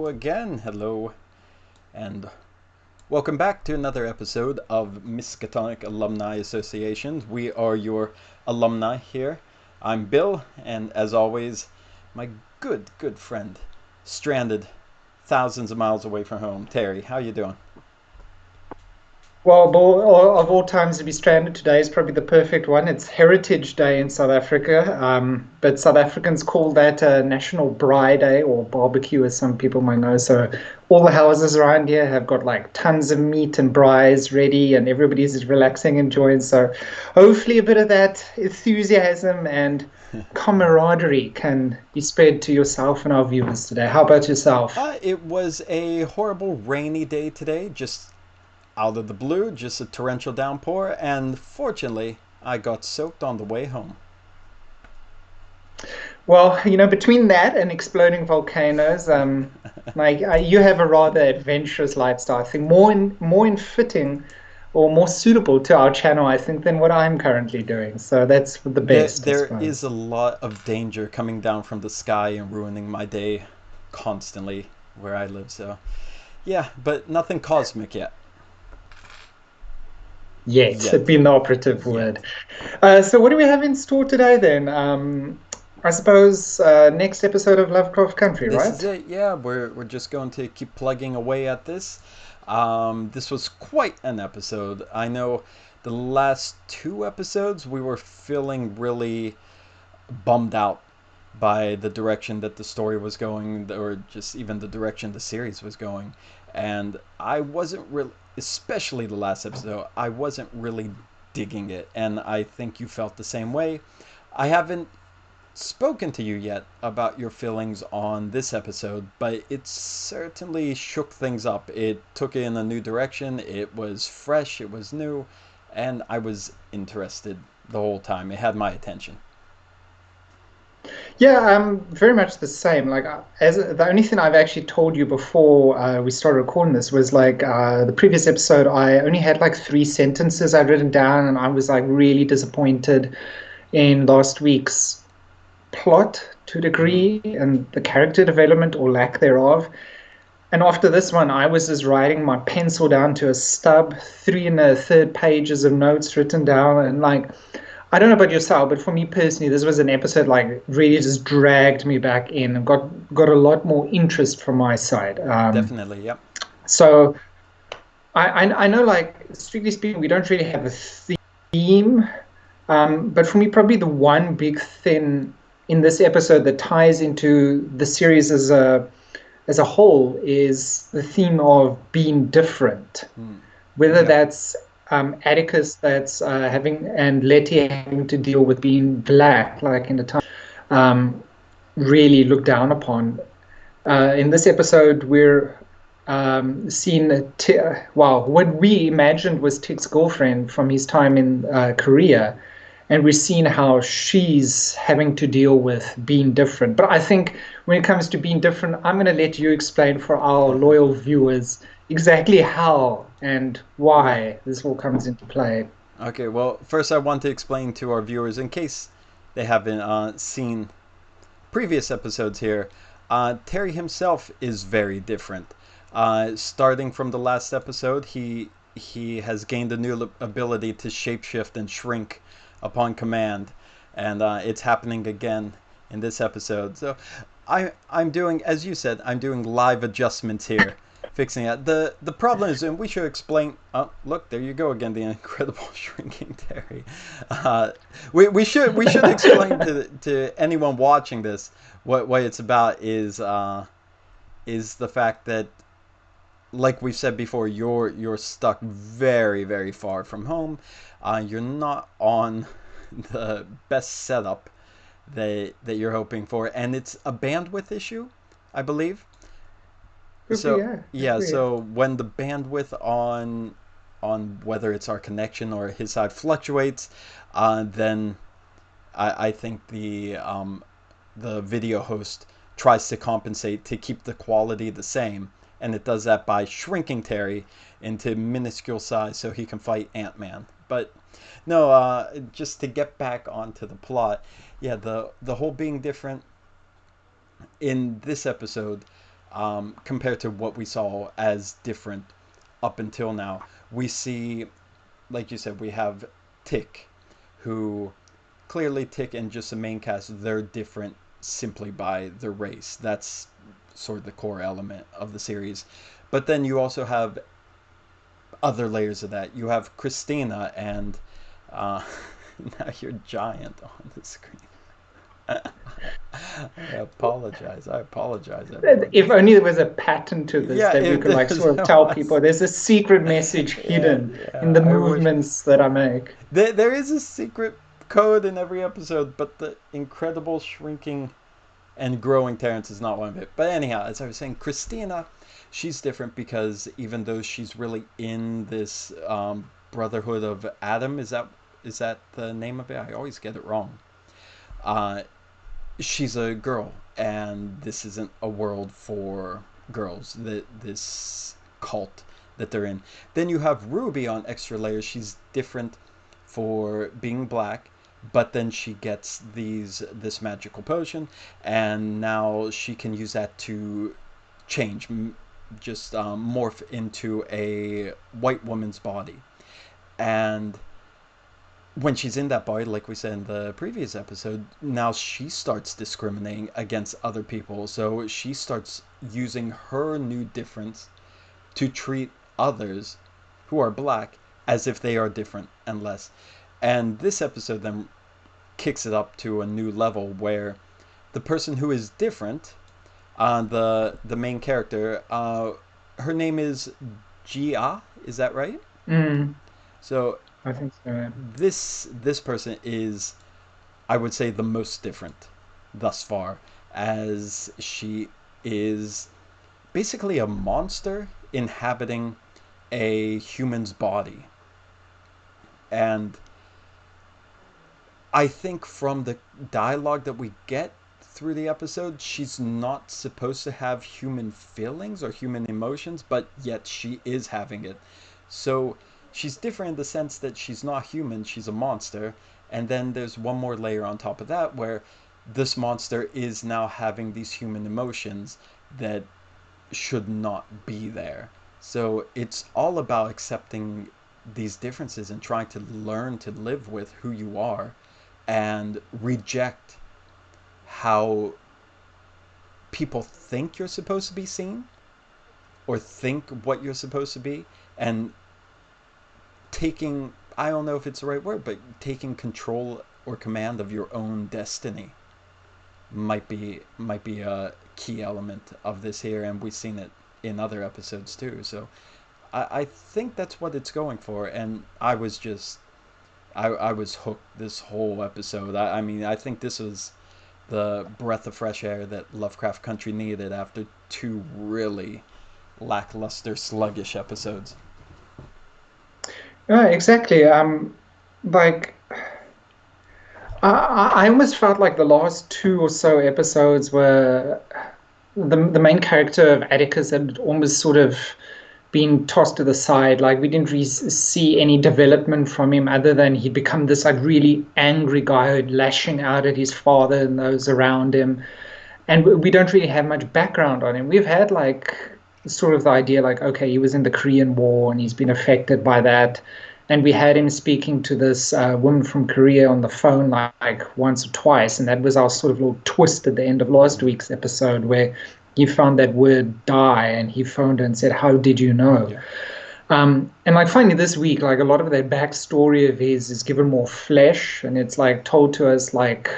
Hello, and welcome back to another episode of Miskatonic Alumni Association. We are your alumni here. I'm Bill, and as always, my good friend, stranded thousands of miles away from home, Terry. How you doing? Well, of all times to be stranded, today is probably the perfect one. It's Heritage Day in South Africa, but South Africans call that National Braai Day or barbecue, as some people might know. So all the houses around here have got like tons of meat and braais ready, and everybody's relaxing, enjoying. So hopefully, a bit of that enthusiasm and camaraderie can be spread to yourself and our viewers today. How about yourself? It was a horrible rainy day today, just out of the blue, just a torrential downpour, and fortunately, I got soaked on the way home. Well, between that and exploding volcanoes, you have a rather adventurous lifestyle. I think more in fitting or more suitable to our channel, I think, than what I'm currently doing. So that's the There, best, I there is suppose. a lot of danger coming down from the sky and ruining my day constantly where I live, so yeah, but nothing cosmic yet. Yet, Yet. being the operative Yet. word. So what do we have in store today then? I suppose next episode of Lovecraft Country, This is right? it, yeah, we're just going to keep plugging away at this. This was quite an episode. I know the last two episodes we were feeling really bummed out by the direction that the story was going, or just even the direction the series was going. And I wasn't really, especially the last episode, I wasn't really digging it. And I think you felt the same way. I haven't spoken to you yet about your feelings on this episode, but it certainly shook things up. It took it in a new direction, it was fresh, it was new, and I was interested the whole time. It had my attention. Yeah, very much the same. Like, as the only thing I've actually told you before we started recording this was like the previous episode, I only had like three sentences I'd written down, and I was like really disappointed in last week's plot to a Mm. degree and the character development or lack thereof. And after this one, I was just writing my pencil down to a stub, three and a third pages of notes written down, and like I don't know about yourself, but for me personally, this was an episode like really just dragged me back in and got a lot more interest from my side. Definitely, yep. So I know, like strictly speaking, we don't really have a theme, but for me, probably the one big thing in this episode that ties into the series as a whole is the theme of being different, Mm. whether Yep. that's Atticus that's having and Letty having to deal with being black, like in the time, um, really looked down upon. In this episode, we're seeing wow, what we imagined was Tick's girlfriend from his time in Korea, and we're seeing how she's having to deal with being different. But I think when it comes to being different, I'm going to let you explain for our loyal viewers exactly how and Yeah. why this all comes into play. Okay, well, first I want to explain to our viewers, in case they haven't seen previous episodes here, Terry himself is very different. Starting from the last episode, he has gained a new ability to shapeshift and shrink upon command, and it's happening again in this episode. So I'm doing, as you said, I'm doing live adjustments here, fixing it. The problem is, and we should explain. Oh, look, there you go again, the incredible shrinking Terry. Uh, we should explain to anyone watching this what it's about is the fact that, like we've said before, you're stuck very far from home. You're not on the best setup that you're hoping for, and it's a bandwidth issue, I believe. Could be, So yeah, could yeah, be. so when the bandwidth on whether it's our connection or his side fluctuates, then I think the video host tries to compensate to keep the quality the same, and it does that by shrinking Terry into minuscule size so he can fight Ant-Man. But no, just to get back onto the plot, yeah, the whole being different in this episode, compared to what we saw as different up until now. We see, like you said, we have Tick, who clearly Tick and just the main cast, they're different simply by their race. That's sort of the core element of the series. But then you also have other layers of that. You have Christina and now you're giant on the screen. I apologize. Everyone. If only there was a pattern to this, Yeah, that we if could like there's sort of tell people there's a secret message hidden in the I wish movements that I make. there is a secret code in every episode, but the incredible shrinking and growing Terrence is not one of it. But anyhow, as I was saying, Christina, she's different because even though she's really in this Brotherhood of Adam, is that the name of it? I always get it wrong. Uh, she's a girl, and this isn't a world for girls. This cult that they're in. Then you have Ruby on Extra Layers. She's different for being black, but then she gets this magical potion, and now she can use that to change, just morph into a white woman's body. And when she's in that body, like we said in the previous episode, now she starts discriminating against other people. So she starts using her new difference to treat others who are black as if they are different and less. And this episode then kicks it up to a new level where the person who is different, the main character, her name is Jia, is that right? Mm, So I think so. this person is, I would say, the most different thus far, as she is basically a monster inhabiting a human's body. And I think from the dialogue that we get through the episode, she's not supposed to have human feelings or human emotions, but yet she is having it. So she's different in the sense that she's not human, she's a monster. And then there's one more layer on top of that where this monster is now having these human emotions that should not be there. So it's all about accepting these differences and trying to learn to live with who you are and reject how people think you're supposed to be seen or think what you're supposed to be, and taking, I don't know if it's the right word, but taking control or command of your own destiny might be a key element of this here, and we've seen it in other episodes too. So I think that's what it's going for, and I was hooked this whole episode. I mean, I think this was the breath of fresh air that Lovecraft Country needed after two really lackluster, sluggish episodes. Yeah, exactly. Like I almost felt like the last two or so episodes were the main character of Atticus had almost sort of been tossed to the side. Like we didn't really see any development from him other than he'd become this like really angry guy who'd lashing out at his father and those around him. And we don't really have much background on him. We've had like sort of the idea like, okay, he was in the Korean War and he's been affected by that. And we had him speaking to this woman from Korea on the phone like once or twice. And that was our sort of little twist at the end of last week's episode where he found that word die and he phoned her and said, how did you know? Yeah. And like finally this week, like a lot of that backstory of his is given more flesh, and it's like told to us like,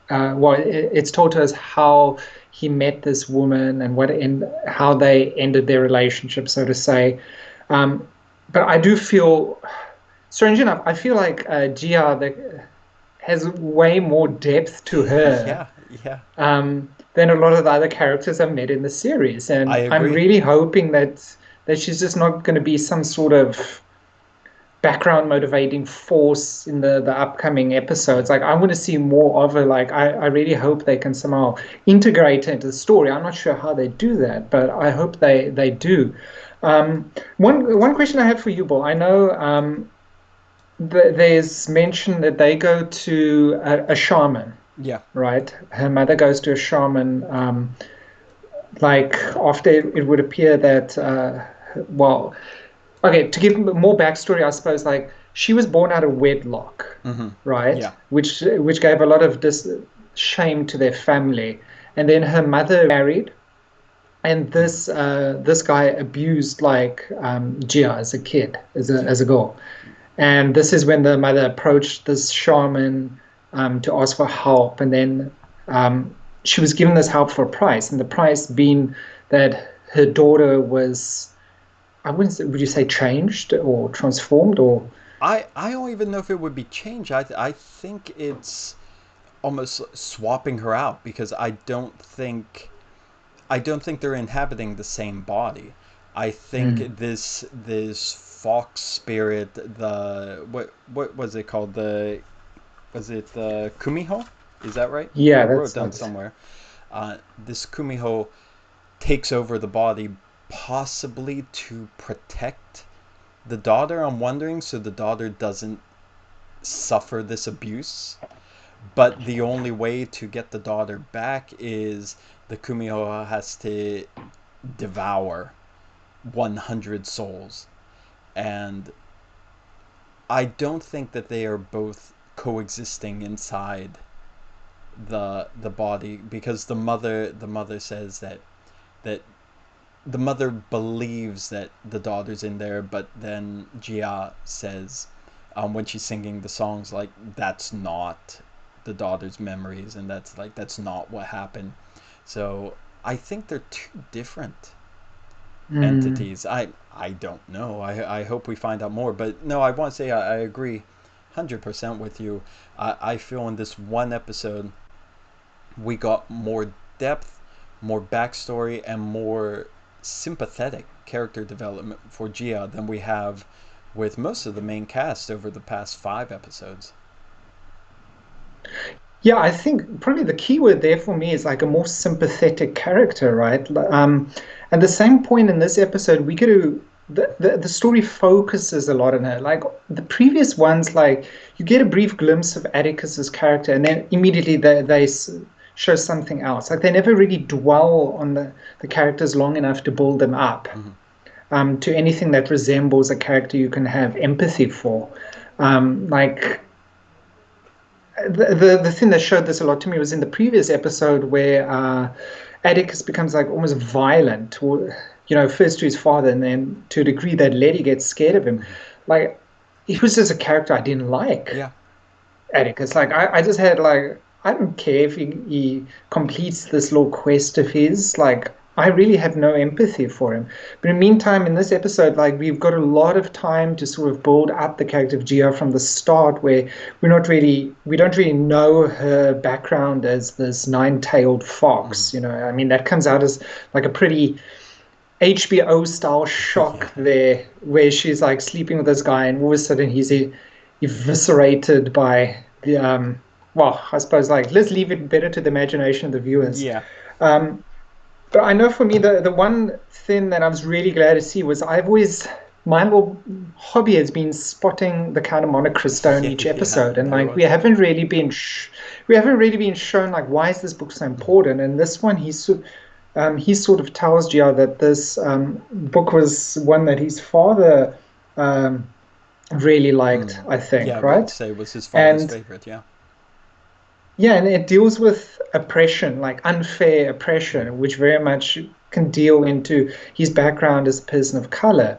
it's told to us how he met this woman and how they ended their relationship, so to say. But I do feel, strange enough, I feel like Gia has way more depth to her. Yeah. Than a lot of the other characters I've met in the series, and I agree. I'm really hoping that she's just not going to be some sort of background motivating force in the upcoming episodes. Like I want to see more of her. Like I really hope they can somehow integrate her into the story. I'm not sure how they do that, but I hope they do. One question I have for you, Bill. I know there's mention that they go to a shaman. Yeah. Right, her mother goes to a shaman like after it would appear that well, okay, to give more backstory, I suppose, like she was born out of wedlock, Mm-hmm. right? Yeah. Which gave a lot of shame to their family. And then her mother married, and Mm-hmm. this guy abused like Gia as a kid, Yeah. as a girl. And this is when the mother approached this shaman to ask for help, and then she was given this help for a price, and the price being that her daughter was, I wouldn't say, would you say changed or transformed or I don't even know if it would be change. I think it's almost swapping her out because I don't think they're inhabiting the same body. I mm, think this fox spirit, the what was it called? The was it the Kumiho? Is that right? I yeah, wrote that's down not. somewhere. This Kumiho takes over the body, possibly to protect the daughter. I'm wondering so the daughter doesn't suffer this abuse. But the only way to get the daughter back is the Kumiho has to devour 100 souls. And I don't think that they are both coexisting inside the body because the mother says that the mother believes that the daughter's in there, but then Jia says, when she's singing the songs, like that's not the daughter's memories, and that's not what happened. So I think they're two different Mm. entities. I don't know. I hope we find out more. But no, I want to say I agree 100% with you. I feel in this one episode we got more depth, more backstory, and more sympathetic character development for Gia than we have with most of the main cast over the past 5 episodes. Yeah, I think probably the key word there for me is like a more sympathetic character, right? At the same point in this episode, we get to the story focuses a lot on her. Like the previous ones, like you get a brief glimpse of Atticus's character, and then immediately they show something else. Like they never really dwell on the characters long enough to build them up Mm-hmm. to anything that resembles a character you can have empathy for. Like the thing that showed this a lot to me was in the previous episode where Atticus becomes like almost violent, or, first to his father and then to a degree that Letty gets scared of him. Mm-hmm. Like, he was just a character I didn't like, Yeah, Atticus. Like, I just had like, I don't care if he completes this little quest of his. Like, I really have no empathy for him. But in the meantime, in this episode, like we've got a lot of time to sort of build up the character of Gia from the start, where we don't really know her background as this nine-tailed mm-hmm. fox. I mean, that comes out as like a pretty HBO style shock Yeah, there, where she's like sleeping with this guy, and all of a sudden he's eviscerated by the well, I suppose like let's leave it better to the imagination of the viewers. yeah, Um, but I know for me, the one thing that I was really glad to see was I've always my little hobby has been spotting the kind of monochrome stone yeah, each yeah. episode, and There like was. we haven't really been shown like why is this book so Mm-hmm. important. And this one, he sort of tells Gia that this book was one that his father um, really liked, Mm. I Yeah, I think, would right? say it was his father's And favorite. Yeah. yeah, and it deals with oppression, like unfair Mm-hmm. oppression, which very much can deal into his background as a person of color,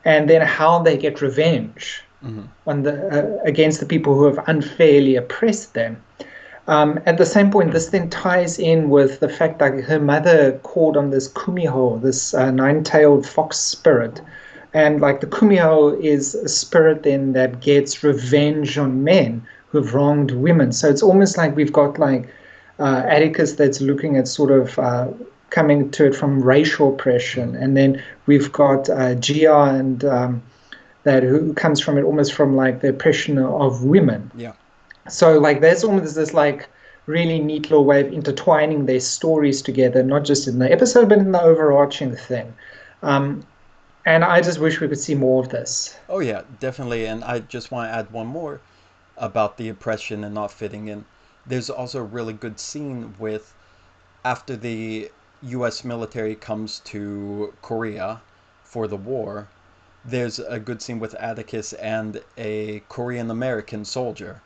and then how they get revenge Mm-hmm. on the against the people who have unfairly oppressed them. At the same point, this then ties in with the fact that her mother called on this kumiho, this nine-tailed fox spirit. And like the kumiho is a spirit then that gets revenge on men who have wronged women. So it's almost like we've got like Atticus that's looking at sort of coming to it from racial oppression. Mm-hmm. And then we've got Gia and that who comes from it almost from like the oppression of women. Yeah. So like there's almost this like really neat little way of intertwining their stories together, not just in the episode, but in the overarching thing. Um, and I just wish we could see more of this. Oh yeah, definitely. And I just want to add one more about the oppression and not fitting in. There's also a really good scene with after the U.S. military comes to Korea for the war, there's a good scene with Atticus and a Korean American soldier,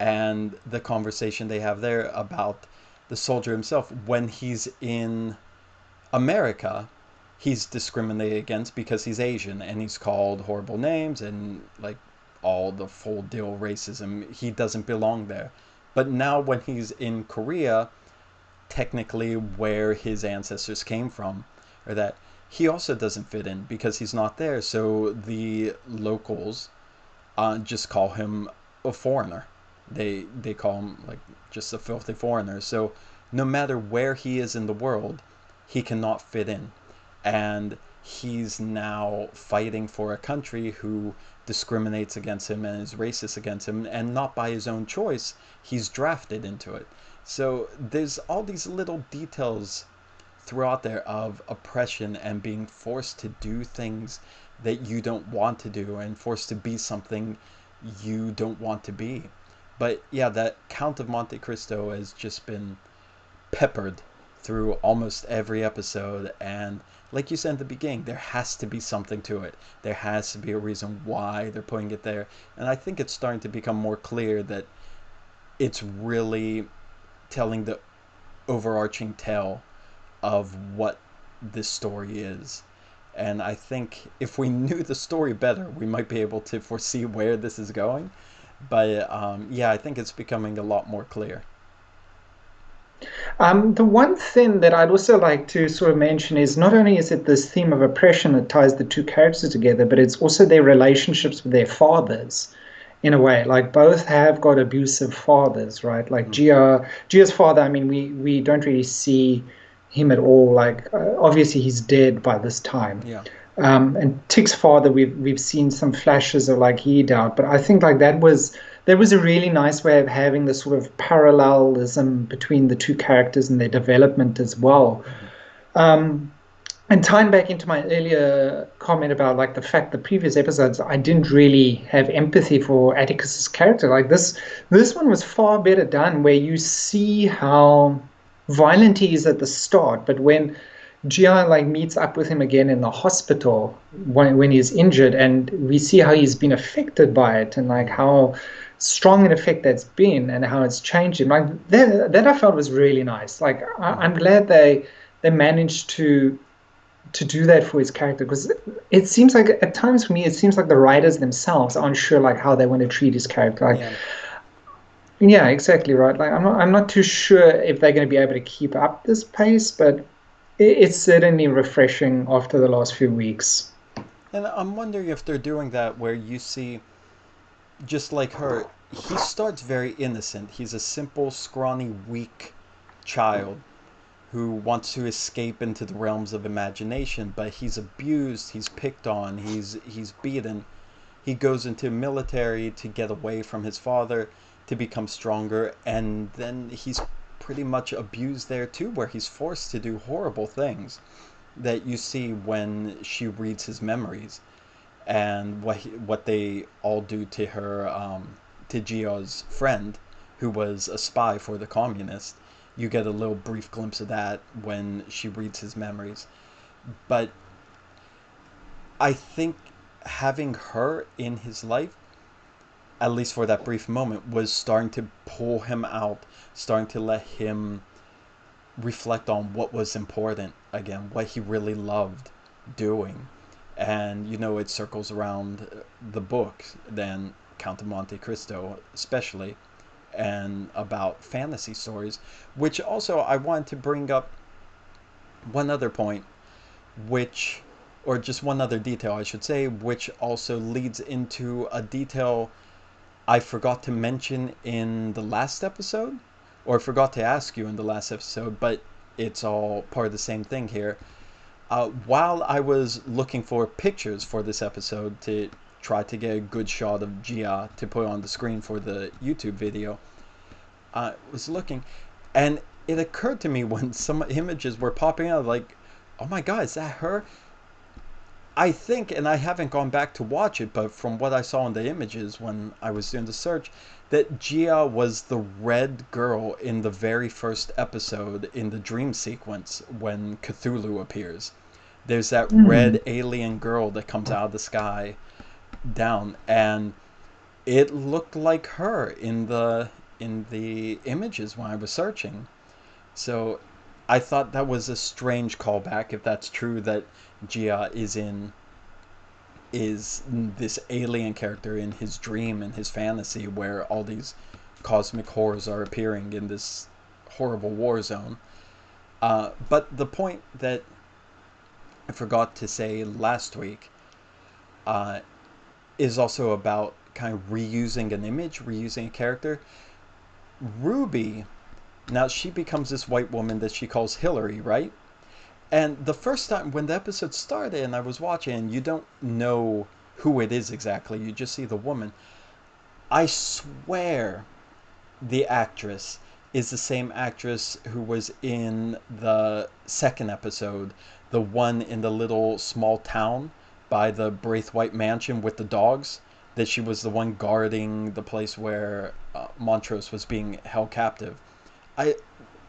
and the conversation they have there about the soldier himself. When he's in America, he's discriminated against because he's Asian and he's called horrible names and like all the full deal racism. He doesn't belong there. But now when he's in Korea, technically where his ancestors came from, or that he also doesn't fit in because he's not there. So the locals just call him a foreigner. They call him like just a filthy foreigner. So no matter where he is in the world, he cannot fit in, and he's now fighting for a country who discriminates against him and is racist against him, and not by his own choice. He's drafted into it. So there's all these little details throughout there of oppression and being forced to do things that you don't want to do and forced to be something you don't want to be. But yeah, that Count of Monte Cristo has just been peppered through almost every episode, and like you said at the beginning, there has to be something to it. There has to be a reason why they're putting it there, and I think it's starting to become more clear that it's really telling the overarching tale of what this story is. And I think if we knew the story better, we might be able to foresee where this is going. But yeah, I think it's becoming a lot more clear. The one thing that I'd also like to sort of mention is not only is it this theme of oppression that ties the two characters together, but it's also their relationships with their fathers in a way. Like both have got abusive fathers, right? Like Mm. Gia's father, I mean, we don't really see him at all. Like obviously he's dead by this time. Yeah. And Tick's father, we've seen some flashes of like he died, but I think like that was a really nice way of having the sort of parallelism between the two characters and their development as well. Hmm. Um, and tying back into my earlier comment about like the fact the previous episodes I didn't really have empathy for Atticus's character. Like this one was far better done, where you see how violent he is at the start, but when Gia like meets up with him again in the hospital when he's injured, and we see how he's been affected by it, and like Hmm. how strong an effect that's been, and how it's changed him. Like that I felt was really nice. Like Hmm. I'm glad they managed to do that for his character, because it seems like at times for me it seems like the writers themselves aren't sure like how they want to treat his character. Like Yeah. yeah, exactly right. Like I'm not too sure if they're going to be able to keep up this pace, but it's certainly refreshing after the last few weeks. And I'm wondering if they're doing that where you see, just like her, he starts very innocent. He's a simple, scrawny, weak child who wants to escape into the realms of imagination, but he's abused, he's picked on, he's beaten. He goes into military to get away from his father, to become stronger, and then he's pretty much abused there too, where he's forced to do horrible things that you see when she reads his memories, and what they all do to her, to Gio's friend, who was a spy for the communists. You get a little brief glimpse of that when she reads his memories. But I think having her in his life, at least for that brief moment, was starting to pull him out, starting to let him reflect on what was important again, what he really loved doing. And it circles around the book, then Count of Monte Cristo especially, and about fantasy stories, which also I wanted to bring up one other point, which, or just one other detail, I should say, which also leads into a detail I forgot to mention in the last episode, or forgot to ask you in the last episode, but it's all part of the same thing here. While I was looking for pictures for this episode to try to get a good shot of Gia to put on the screen for the YouTube video, I was looking, and it occurred to me when some images were popping out, like, oh my god, is that her? I think, and I haven't gone back to watch it, but from what I saw in the images when I was doing the search, that Gia was the red girl in the very first episode in the dream sequence when Cthulhu appears. There's that Hmm. red alien girl that comes out of the sky down, and it looked like her in the images when I was searching. So I thought that was a strange callback, if that's true, that Gia is this alien character in his dream and his fantasy where all these cosmic horrors are appearing in this horrible war zone. But the point that I forgot to say last week uh, is also about kind of reusing an image, reusing a character. Ruby, now she becomes this white woman that she calls Hillary, right? And the first time when the episode started and I was watching, you don't know who it is exactly, you just see the woman. I swear the actress is the same actress who was in the second episode, the one in the little small town by the Braithwaite mansion with the dogs. That she was the one guarding the place where Montrose was being held captive. I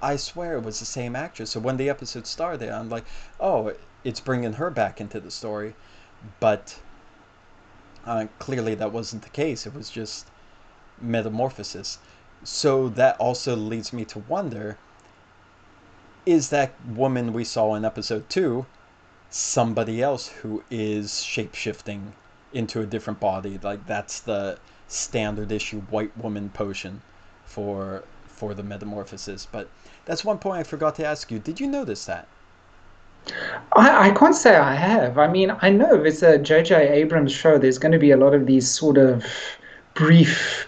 I swear it was the same actress. So when the episode started, I'm like, oh, it's bringing her back into the story. But clearly that wasn't the case. It was just metamorphosis. So that also leads me to wonder, is that woman we saw in episode 2 somebody else who is shape shifting into a different body? Like that's the standard issue white woman potion for the metamorphosis. But that's one point I forgot to ask you. Did you notice that? I can't say I have. I mean, I know if it's a J.J. Abrams show, there's going to be a lot of these sort of brief,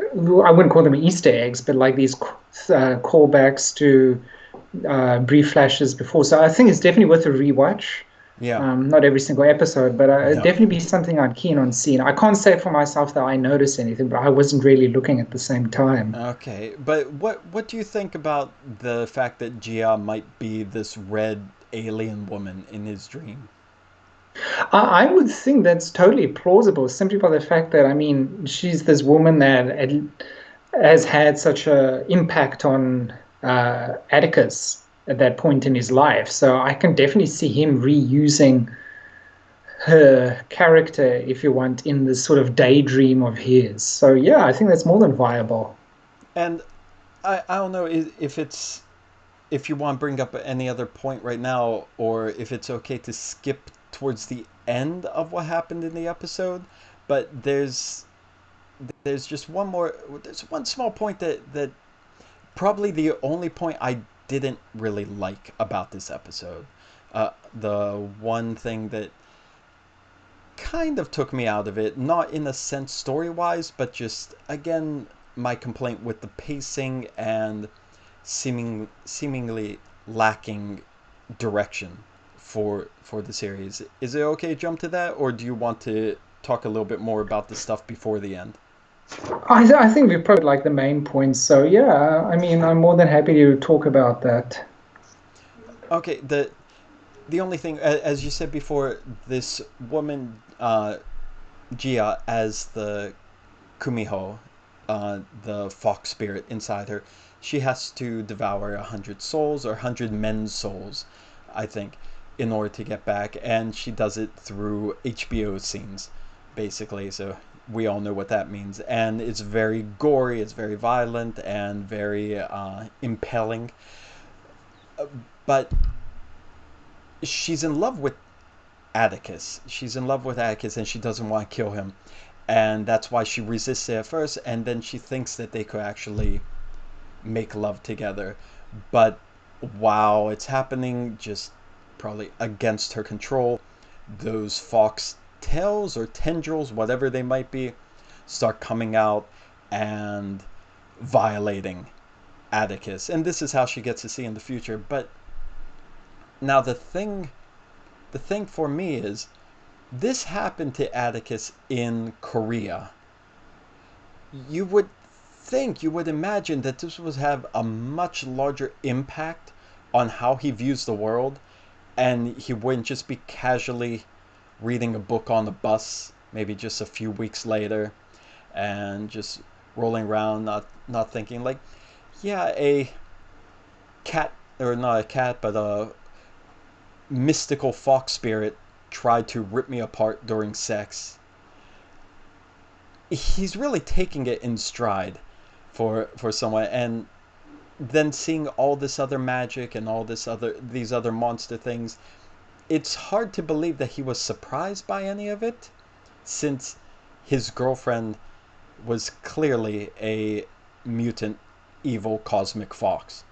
I wouldn't call them Easter eggs, but like these callbacks to brief flashes before. So I think it's definitely worth a rewatch. Yeah. Not every single episode, but it'd No. definitely be something I'm keen on seeing. I can't say for myself that I noticed anything, but I wasn't really looking at the same time. Okay, but what do you think about the fact that Gia might be this red alien woman in his dream? I would think that's totally plausible, simply by the fact that, I mean, she's this woman that has had such a impact on Atticus at that point in his life. So I can definitely see him reusing her character, if you want, in this sort of daydream of his. So yeah, I think that's more than viable. And I don't know if it's if you want to bring up any other point right now, or if it's okay to skip towards the end of what happened in the episode. But there's just one more. There's one small point that probably the only point I didn't really like about this episode. The one thing that kind of took me out of it, not in a sense story wise, but just again my complaint with the pacing and seemingly lacking direction for the series. Is it okay to jump to that, or do you want to talk a little bit more about the stuff before the end? I think we've probably like the main points. So yeah, I mean, I'm more than happy to talk about that. Okay, the only thing, as you said before, this woman Gia as the Kumiho, the fox spirit inside her, she has to devour 100 souls or 100 men's souls, I think, in order to get back, and she does it through HBO scenes, basically. So we all know what that means, and it's very gory, it's very violent, and very impelling. But she's in love with Atticus. She's in love with Atticus, and she doesn't want to kill him, and that's why she resists it at first, and then she thinks that they could actually make love together. But while it's happening, just probably against her control, those fox tails or tendrils, whatever they might be, start coming out and violating Atticus. And this is how she gets to see in the future. But now the thing for me is this happened to Atticus in Korea. You would think, you would imagine that this would have a much larger impact on how he views the world, and he wouldn't just be casually reading a book on the bus, maybe just a few weeks later, and just rolling around, not thinking like, yeah, a cat, or not a cat, but a mystical fox spirit tried to rip me apart during sex. He's really taking it in stride for someone, and then seeing all this other magic and all these other monster things, it's hard to believe that he was surprised by any of it, since his girlfriend was clearly a mutant evil cosmic fox.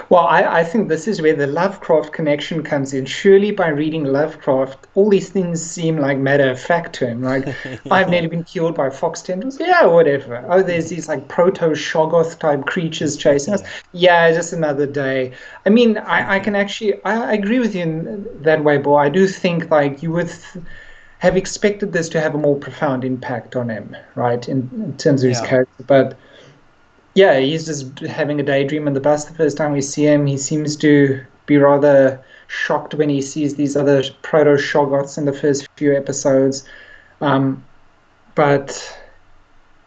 Well, I think this is where the Lovecraft connection comes in. Surely by reading Lovecraft, all these things seem like matter of fact to him. Like, I've Yeah. nearly been killed by fox tendrils. Yeah, whatever. Oh, there's these like proto-Shoggoth type creatures chasing us. Yeah. Yeah, just another day. I mean, I can actually, I agree with you in that way, Bo. I do think like you would have expected this to have a more profound impact on him, right, in terms of his Yeah. character. But yeah, he's just having a daydream on the bus the first time we see him. He seems to be rather shocked when he sees these other proto Shoggoths in the first few episodes. Um, but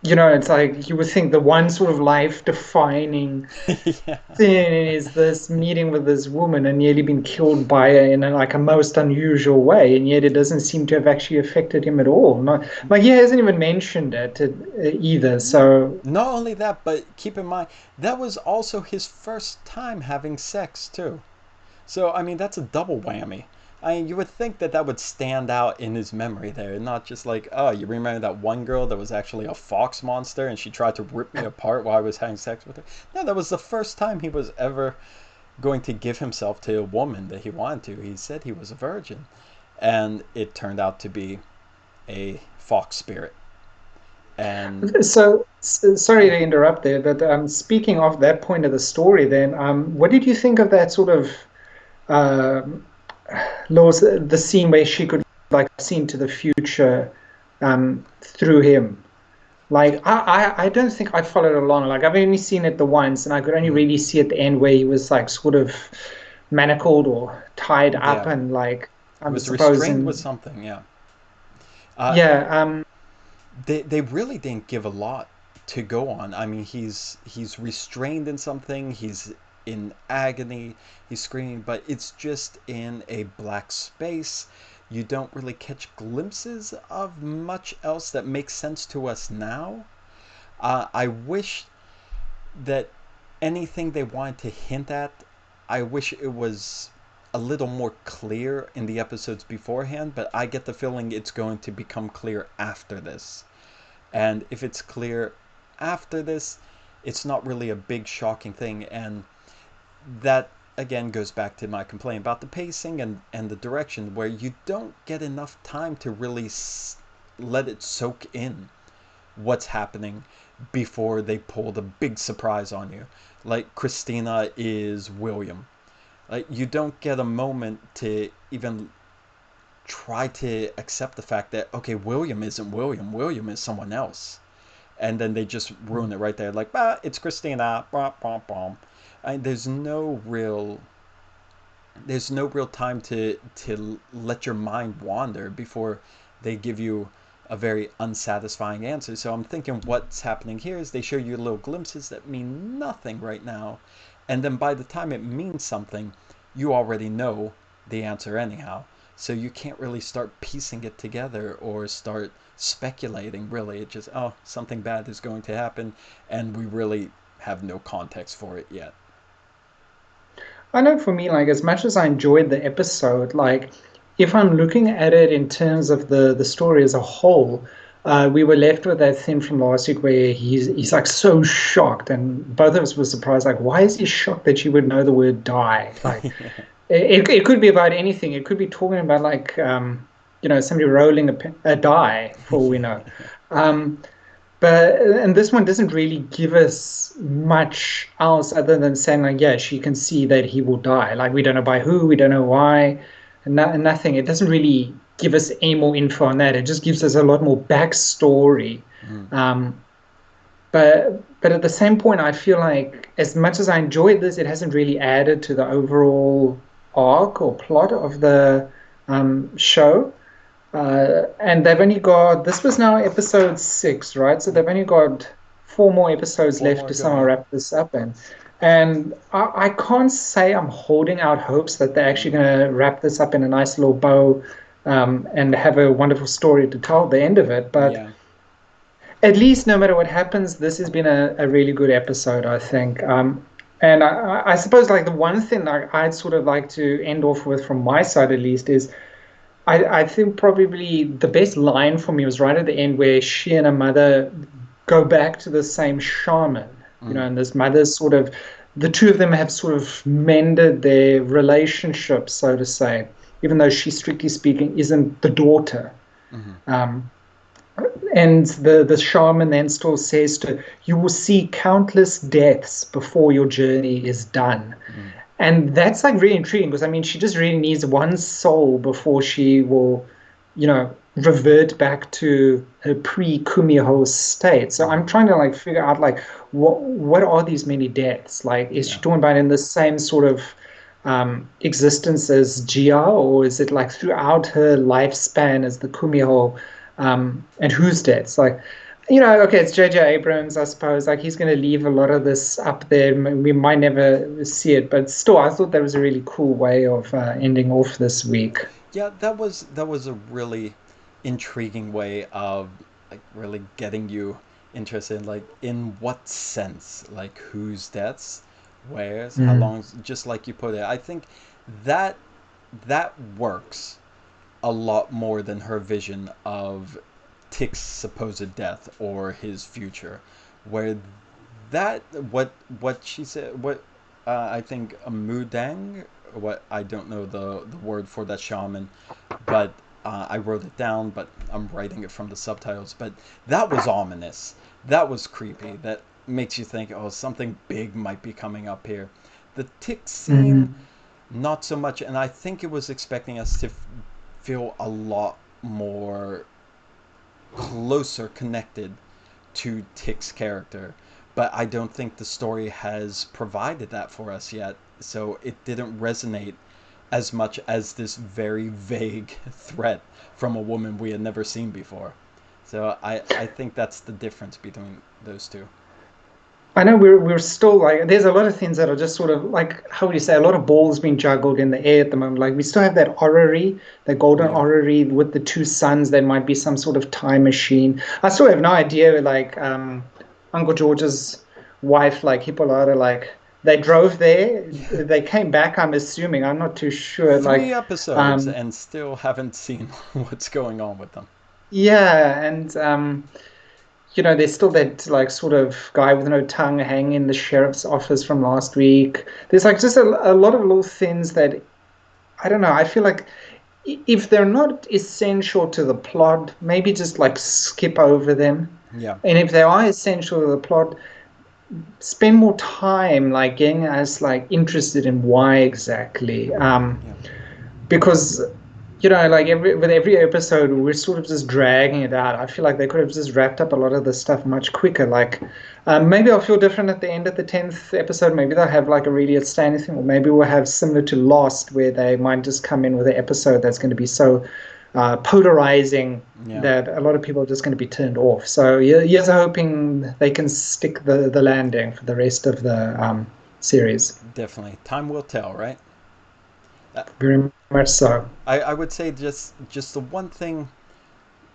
it's like you would think the one sort of life defining Yeah. thing is this meeting with this woman and nearly been killed by her in like a most unusual way, and yet it doesn't seem to have actually affected him at all. Not like he hasn't even mentioned it either. So Not only that, but keep in mind that was also his first time having sex too. So I mean that's a double whammy. I mean, you would think that that would stand out in his memory there, not just like, oh, you remember that one girl that was actually a fox monster and she tried to rip me apart while I was having sex with her. No, that was the first time he was ever going to give himself to a woman that he wanted to. He said he was a virgin, and it turned out to be a fox spirit. And sorry to interrupt there, but speaking of that point of the story, then what did you think of that sort of um Laws, the scene where she could like see into the future through him? Like I don't think I followed along. Like I've only seen it the once, and I could only mm, really see at the end where he was like sort of manacled or tied up, yeah, and like he I'm was restrained with supposing, something. Yeah, uh, yeah, they really didn't give a lot to go on. I mean, he's restrained in something. He's in agony. He's screaming, but it's just in a black space. You don't really catch glimpses of much else that makes sense to us now. I wish that anything they wanted to hint at, I wish it was a little more clear in the episodes beforehand, but I get the feeling it's going to become clear after this. And if it's clear after this, it's not really a big shocking thing. And that again goes back to my complaint about the pacing and the direction, where you don't get enough time to really let it soak in what's happening before they pull the big surprise on you. Like Christina is William. Like you don't get a moment to even try to accept the fact that okay, William isn't William. William is someone else. And then they just ruin it right there. Like, it's Christina. Bah, bah, bah. And there's no real time to let your mind wander before they give you a very unsatisfying answer. So I'm thinking what's happening here is they show you little glimpses that mean nothing right now, and then by the time it means something, you already know the answer anyhow. So you can't really start piecing it together or start speculating really. It just, oh, something bad is going to happen, and we really have no context for it yet. I know for me, like as much as I enjoyed the episode, like if I'm looking at it in terms of the story as a whole, we were left with that thing from last week where he's like so shocked, and both of us were surprised. Like, why is he shocked that she would know the word die? Like, Yeah. it could be about anything. It could be talking about like somebody rolling a die for all we know. Yeah. Um, and this one doesn't really give us much else other than saying like, yeah, she can see that he will die. Like we don't know by who, we don't know why, and nothing. It doesn't really give us any more info on that. It just gives us a lot more backstory. Mm. Um, but at the same point, I feel like as much as I enjoyed this, it hasn't really added to the overall arc or plot of the show. And they've only got, this was now episode 6, right? So they've only got 4 more episodes Four left more to to go, somehow yeah. wrap this up in. And I can't say I'm holding out hopes that they're actually going to wrap this up in a nice little bow, and have a wonderful story to tell at the end of it. But Yeah. at least no matter what happens, this has been a really good episode, I think. And I suppose like the one thing I'd sort of like to end off with from my side at least is I think probably the best line for me was right at the end where she and her mother go back to the same shaman, Mm. and this mother's sort of, the two of them have sort of mended their relationship, so to say, even though she, strictly speaking, isn't the daughter. Mm-hmm. Um, and the shaman then still says to her, you will see countless deaths before your journey is done. Mm. And that's like really intriguing because I mean, she just really needs one soul before she will, revert back to her pre-Kumiho state. So I'm Mm-hmm. trying to like figure out like what are these many deaths? Like, is she Yeah. talking about in the same sort of existence as Jia, or is it like throughout her lifespan as the Kumiho? And whose deaths? Like, okay, it's J.J. Abrams, I suppose. Like, he's going to leave a lot of this up there. We might never see it, but still, I thought that was a really cool way of ending off this week. Yeah, that was a really intriguing way of like really getting you interested in like in what sense, like whose deaths, where's, how Mm. long, just like you put it. I think that that works a lot more than her vision of Tick's supposed death or his future, where that what she said, what I think a mudang, what I don't know the word for that shaman, but I wrote it down, but I'm writing it from the subtitles. But that was ominous. That was creepy. That makes you think, oh, something big might be coming up here. The tick scene, Mm. not so much, and I think it was expecting us to feel a lot more closer connected to Tick's character, but I don't think the story has provided that for us yet. So it didn't resonate as much as this very vague threat from a woman we had never seen before. So I think that's the difference between those two. I know we're still like, there's a lot of things that are just sort of like, how would you say, a lot of balls being juggled in the air at the moment. Like, we still have that orrery, the golden Yeah. orrery with the two suns. There might be some sort of time machine. I still have no idea. Like, Uncle George's wife, like Hippolyta, like they drove there, Yeah. they came back. I'm assuming. I'm not too sure. Three Like, episodes um, and still haven't seen what's going on with them. yeah, and there's still that like sort of guy with no tongue hanging in the sheriff's office from last week. There's like just a lot of little things that I don't know. I feel like if they're not essential to the plot, maybe just like skip over them. Yeah. And if they are essential to the plot, spend more time like getting us like interested in why exactly. Yeah. Because like with every episode we're sort of just dragging it out. I feel like they could have just wrapped up a lot of the stuff much quicker. Like, maybe I'll feel different at the end of the 10th episode. Maybe they'll have like a really outstanding thing, or maybe we'll have similar to Lost where they might just come in with an episode that's going to be so polarizing Yeah. that a lot of people are just going to be turned off. So yeah, yes, I'm hoping they can stick the landing for the rest of the series. Definitely. Time will tell, right? Uh, Very much so. I would say just the one thing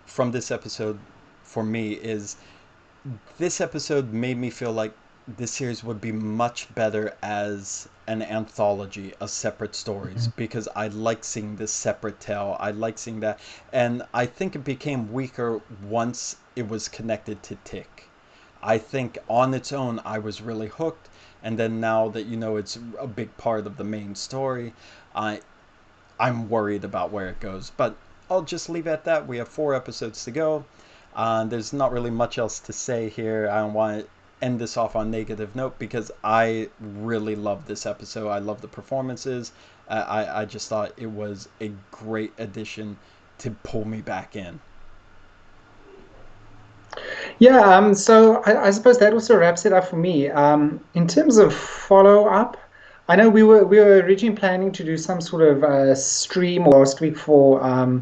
from this episode for me is this episode made me feel like this series would be much better as an anthology of separate stories because I like seeing this separate tale. I like seeing that. And I think it became weaker once it was connected to Tick. I think on its own, I was really hooked. And then now that it's a big part of the main story, I I'm worried about where it goes. But I'll just leave it at that. We have 4 episodes to go. There's not really much else to say here. I don't want to end this off on a negative note because I really love this episode. I love the performances. I just thought it was a great addition to pull me back in. Yeah, so I suppose that also wraps it up for me. In terms of follow up, I know we were originally planning to do some sort of stream last week for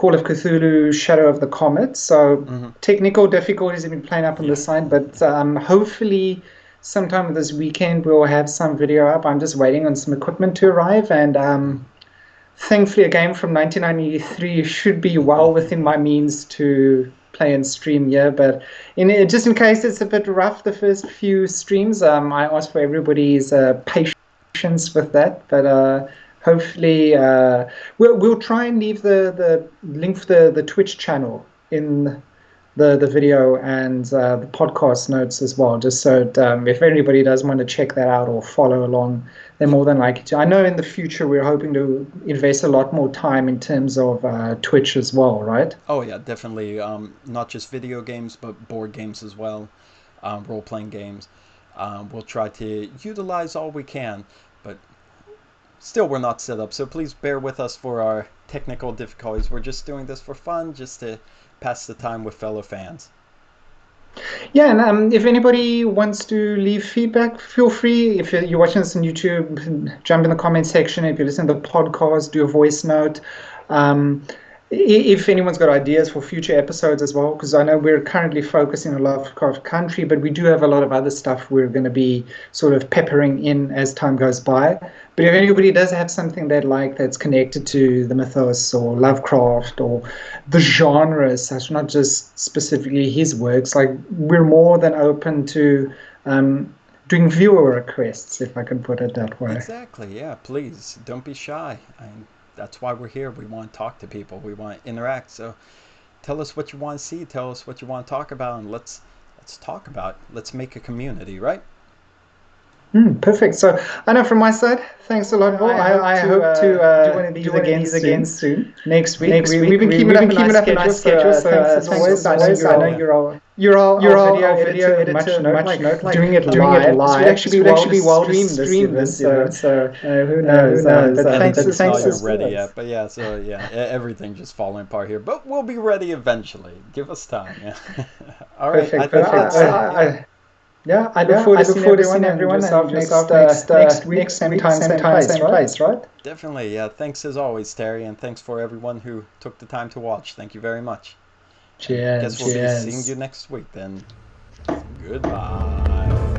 Call of Cthulhu Shadow of the Comet. So technical difficulties have been playing up on the side, but hopefully sometime this weekend we'll have some video up. I'm just waiting on some equipment to arrive, and thankfully a game from 1993 should be well within my means to play and stream here. But just in case it's a bit rough the first few streams, I ask for everybody's patience with that. But hopefully, we'll try and leave the link for the Twitch channel in the video and the podcast notes as well, just so if anybody does want to check that out or follow along, they're more than likely to. I know in the future we're hoping to invest a lot more time in terms of Twitch as well, right? Oh yeah, definitely. Not just video games, but board games as well, role-playing games. We'll try to utilize all we can, but still we're not set up, so please bear with us for our technical difficulties. We're just doing this for fun, just to pass the time with fellow fans. Yeah, and if anybody wants to leave feedback, feel free. If you're watching this on YouTube, jump in the comment section. If you listen to the podcast, do a voice note. If anyone's got ideas for future episodes as well, because I know we're currently focusing on Lovecraft Country, but we do have a lot of other stuff we're going to be sort of peppering in as time goes by. But if anybody does have something they'd like that's connected to the mythos or Lovecraft or the genres, that's not just specifically his works, like we're more than open to doing viewer requests, if I can put it that way. Exactly, yeah, please, don't be shy. That's why we're here. We want to talk to people. We want to interact. So tell us what you want to see. Tell us what you want to talk about, and let's talk about it. Let's make a community, right? Perfect. So I know from my side, thanks a lot, Paul. I hope to do one of these again soon. Next week. We've been keeping up a nice schedule. So thanks as always. I know you're all video editor, much note, like doing it live. This would actually be well to stream this. So who knows? But thanks. Not ready yet. But yeah, so yeah, everything just falling apart here. But we'll be ready eventually. Give us time. Yeah. All right. Perfect. Yeah, I look forward to seeing everyone next week, same time, same place, right? Definitely, yeah. Thanks as always, Terry, and thanks for everyone who took the time to watch. Thank you very much. Cheers. I guess we'll be seeing you next week then. Goodbye.